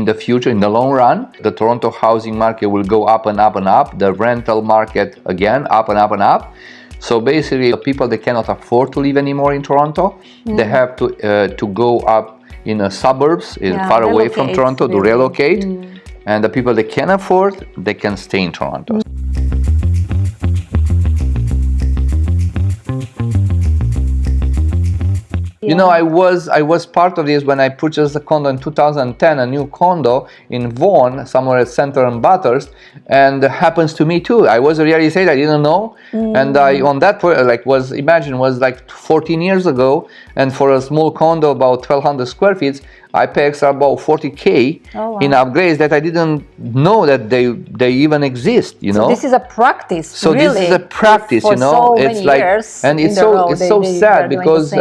In the future, in the long run, the Toronto housing market will go up and up and up. The rental market, again, up and up and up. So basically, the people that cannot afford to live anymore in Toronto, they have to go up in the suburbs, far away from Toronto, to relocate. And the people that can afford, they can stay in Toronto. You know, I was part of this when I purchased a condo in 2010, a new condo in Vaughan, somewhere at Center and Bathurst, and it happens to me too. I was a real estate, I didn't know, and I on that point, like was 14 years ago, and for a small condo about 1,200 square feet, I pay extra about 40K in upgrades that I didn't know that they even exist. You know, so this is a practice. So really, this is a practice. For you know, so it's many like, years and it's so sad because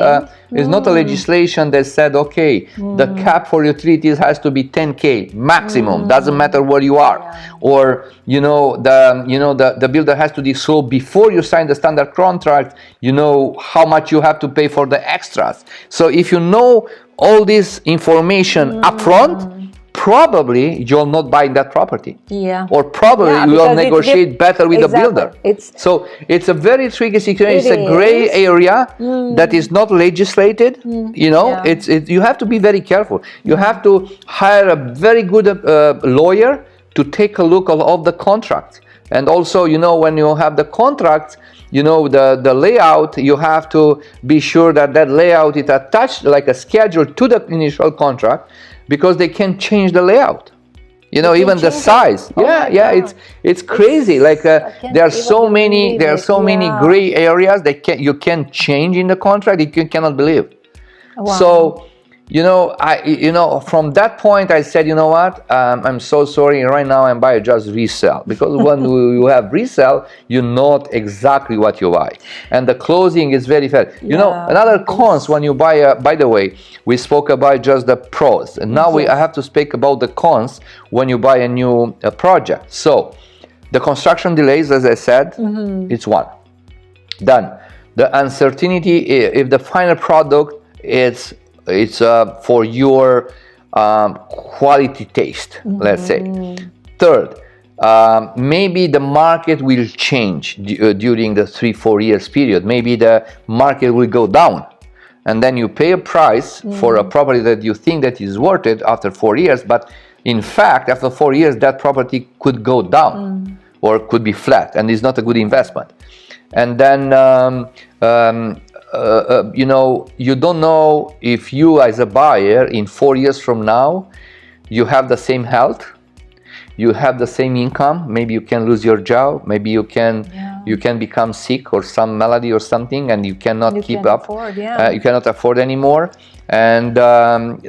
it's not a legislation that said, okay, the cap for utilities has to be 10K maximum. Doesn't matter where you are, or the builder has to disclose before you sign the standard contract. You know how much you have to pay for the extras. So if you know all this information upfront, probably you'll not buy that property. Or probably you will negotiate better with the builder. So it's a very tricky situation. It's a gray area that is not legislated. You know, you have to be very careful. You have to hire a very good lawyer to take a look at all the contracts. And also, you know, when you have the contracts, you know, the layout, you have to be sure that layout is attached like a schedule to the initial contract, because they can change the layout. You know, even the size. It's crazy. Like there are so many gray areas that you can change in the contract that you cannot believe. So, you know, from that point I said, you know what, I'm so sorry, right now I'm buying just resell, because when you have resell, you know exactly what you buy, and the closing is very fair. You know, another cons when you buy by the way, we spoke about just the pros, and now I have to speak about the cons when you buy a new project. So the construction delays, as I said, it's one. Then the uncertainty if the final product it's for your quality taste, let's say. Third, maybe the market will change during the 3-4 years period. Maybe the market will go down, and then you pay a price for a property that you think that is worth it after 4 years, but in fact after 4 years that property could go down or could be flat, and it's not a good investment. And then you know, you don't know if you as a buyer in 4 years from now you have the same health, you have the same income. Maybe you can lose your job, maybe you can become sick or some malady or something, and you cannot keep up. You cannot afford anymore. And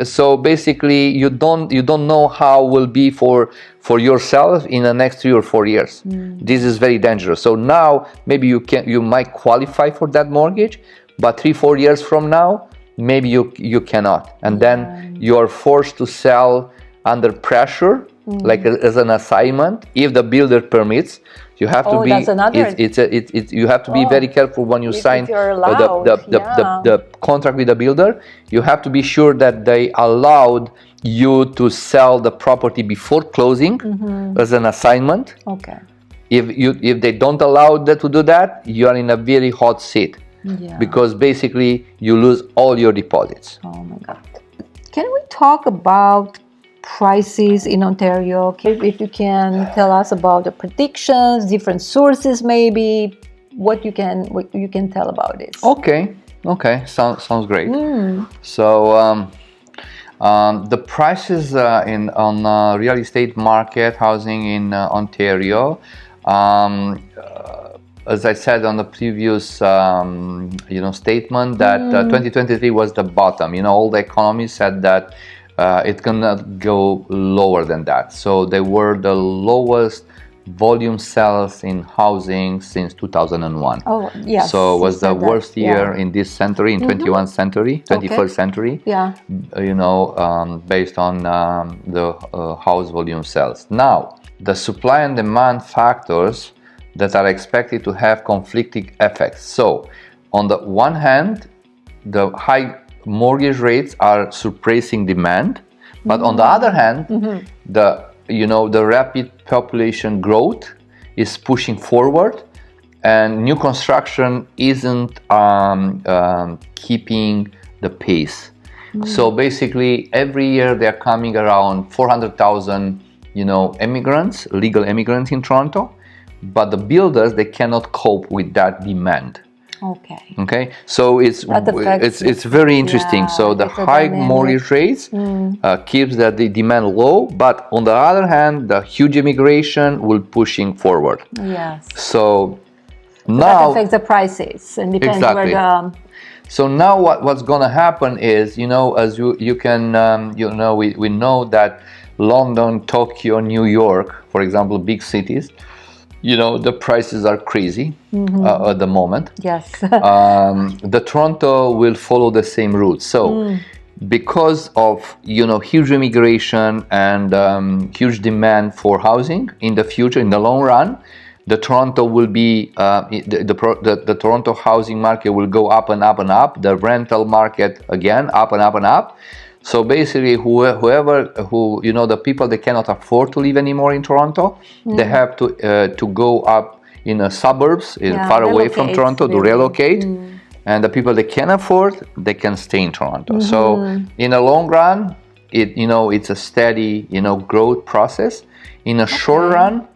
so basically you don't know how will be for yourself in the next 3 or 4 years. This is very dangerous. So now maybe you might qualify for that mortgage, but 3-4 years from now maybe you cannot, and then you are forced to sell under pressure, like as an assignment, if the builder permits. You have to be. That's another. You have to be very careful when you sign the contract with the builder. You have to be sure that they allowed you to sell the property before closing as an assignment. If they don't allow that to do that, you are in a very hot seat, because basically you lose all your deposits. Oh my God! Can we talk about prices in Ontario? If you can tell us about the predictions, different sources, maybe what you can tell about this. Okay, sounds great. So the prices on real estate market, housing in Ontario, as I said on the previous statement, that 2023 was the bottom. You know, all the economists said that it cannot go lower than that. So they were the lowest volume sales in housing since 2001. Oh, yes. So it was the worst year in this century, in 21st century. Yeah. You know, based on the house volume sales. Now, the supply and demand factors that are expected to have conflicting effects. So, on the one hand, the high mortgage rates are suppressing demand, But on the other hand, the rapid population growth is pushing forward, and new construction isn't keeping the pace. So basically, every year they're coming around 400,000, immigrants, legal immigrants in Toronto, but the builders, they cannot cope with that demand. Okay. So it's very interesting. So the high mortgage rates keeps the demand low, but on the other hand, the huge immigration will pushing forward. Yes. So now that affects the prices and depends exactly. where the. So now what's going to happen is, as you can, we know that London, Tokyo, New York, for example, big cities, the prices are crazy at the moment. Yes. The Toronto will follow the same route. So because of, huge immigration and huge demand for housing in the future, in the long run, the Toronto will be the Toronto housing market will go up and up and up. The rental market again up and up and up. So basically, whoever the people that cannot afford to live anymore in Toronto, they have to go up in the suburbs, far away from Toronto, to relocate. And the people that can afford, they can stay in Toronto. So in the long run, it's a steady growth process. In a short run,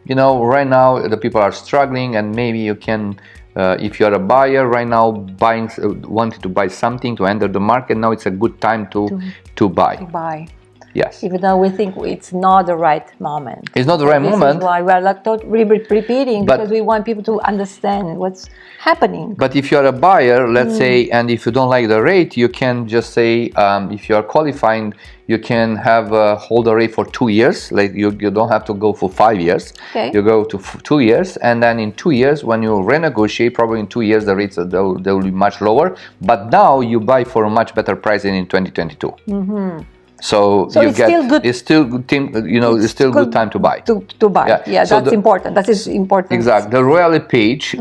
right now the people are struggling, and maybe you can, if you're a buyer right now, wanting to buy something to enter the market, now it's a good time to buy. Yes. Even though we think it's not the right moment. It's not the right moment. This is why we're repeating, because we want people to understand what's happening. But if you're a buyer, let's say, and if you don't like the rate, you can just say, if you are qualifying, you can hold the rate for 2 years. Like you don't have to go for 5 years. Okay. You go to 2 years, and then in 2 years, when you renegotiate, probably in 2 years the rates they will be much lower. But now you buy for a much better price than in 2022. So you it's still good. It's still good. It's still good time to buy. To buy. Yeah, so that's important. That is important. Exactly. The Royal LePage,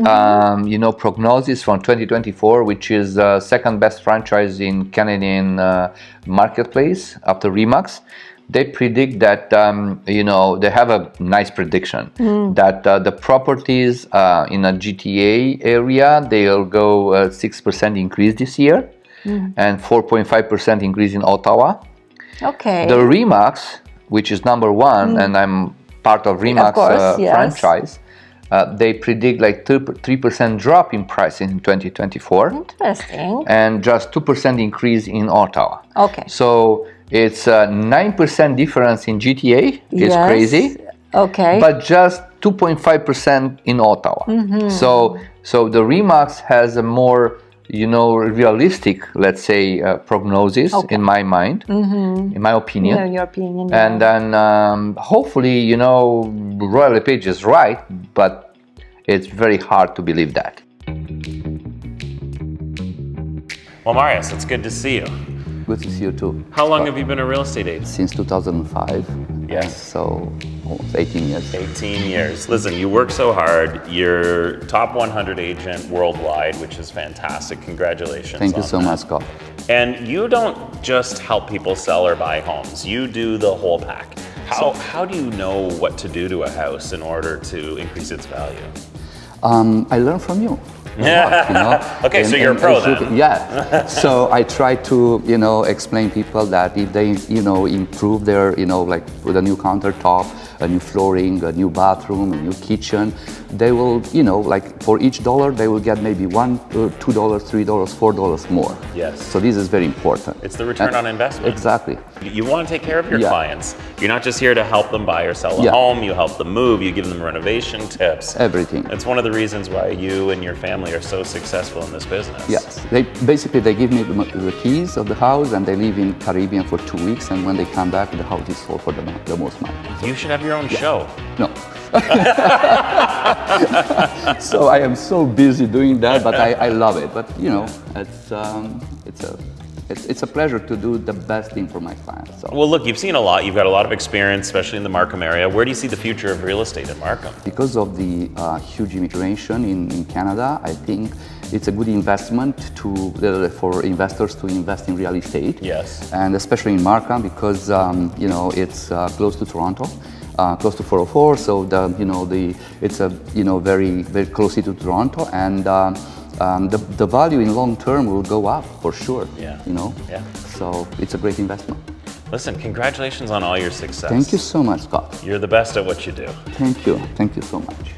prognosis from 2024, which is the second best franchise in Canadian marketplace after Remax. They predict that they have a nice prediction that the properties in a GTA area, they'll go 6% increase this year, and 4.5% increase in Ottawa. Okay. The Remax, which is number one, and I'm part of Remax franchise, they predict like 3% drop in price in 2024. Interesting. And just 2% increase in Ottawa. Okay. So it's a 9% difference in GTA. It's crazy. Okay. But just 2.5% in Ottawa. So the Remax has a more realistic, let's say, prognosis in my mind, in my opinion. In your opinion. Yeah. And then hopefully, Royal LePage is right, but it's very hard to believe that. Well, Marius, it's good to see you. Good to see you too. How long have you been a real estate agent? Since 2005. Yes. So almost 18 years. 18 years. Listen, you work so hard. You're top 100 agent worldwide, which is fantastic. Congratulations. Thank you so much, Scott. And you don't just help people sell or buy homes. You do the whole pack. How do you know what to do to a house in order to increase its value? I learn from you. Okay, so you're a pro then. Yeah. So I try to, explain people that if they, improve their, like with a new countertop, a new flooring, a new bathroom, a new kitchen, they will, like for each dollar, they will get maybe $1, $2, $3, $4 more. Yes. So this is very important. It's the return on investment. Exactly. You want to take care of your clients. You're not just here to help them buy or sell a home. You help them move. You give them renovation tips. Everything. It's one of the reasons why you and your family are so successful in this business. Yes. They give me the keys of the house, and they live in Caribbean for 2 weeks, and when they come back, the house is sold for the most money. You should have your own show. No. So I am so busy doing that, but I love it. But it's a pleasure to do the best thing for my clients. So. Well, look, you've seen a lot. You've got a lot of experience, especially in the Markham area. Where do you see the future of real estate in Markham? Because of the huge immigration in Canada, I think it's a good investment for investors to invest in real estate. Yes. And especially in Markham because it's close to Toronto, close to 404. So it's a very very close to Toronto, and the value in long term will go up for sure. Yeah. Yeah. So it's a great investment. Listen, congratulations on all your success. Thank you so much, Scott. You're the best at what you do. Thank you so much.